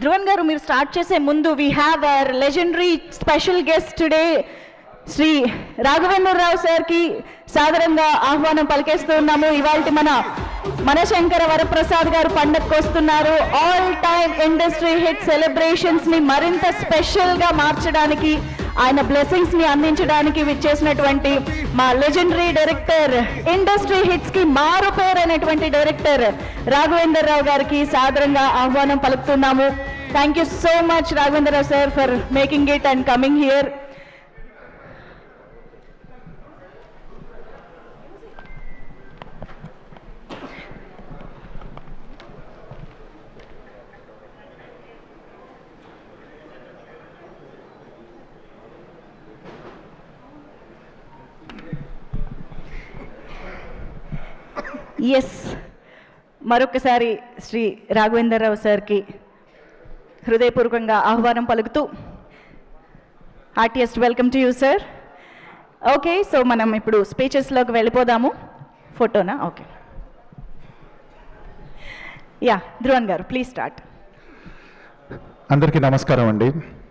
ధ్రువన్ గారు మీరు స్టార్ట్ చేసే ముందు we have our legendary special guest today Shri Raghavendra Rao సార్కి సాదరంగా ఆహ్వానం పలికేస్తూ ఉన్నాము. ఇవాళ మన శంకర వరప్రసాద్ గారు పండగకు వస్తున్నారు. All time industry hit celebrations ని మరింత స్పెషల్ గా మార్చడానికి, ఆయన బ్లెస్సింగ్స్ ని అందించడానికి విచ్చేసినటువంటి మా లెజెండరీ డైరెక్టర్, ఇండస్ట్రీ హిట్స్ కి మారు పేరైనటువంటి డైరెక్టర్ రాఘవేంద్రరావు గారికి సాదరంగా ఆహ్వానం పలుకుతున్నాము. Thank you so much Raghavendra Rao sir for making it and coming here. Yes, మరొకసారి శ్రీ రాఘవేంద్రరావు సార్కి హృదయపూర్వకంగా ఆహ్వానం పలుకుతూ heartiest welcome to you sir. Okay, so మనం ఇప్పుడు స్పీచెస్లోకి వెళ్ళిపోదాము. ఫోటోనా? ఓకే, యా ధ్రువన్ గారు ప్లీజ్ స్టార్ట్. అందరికీ నమస్కారం అండి.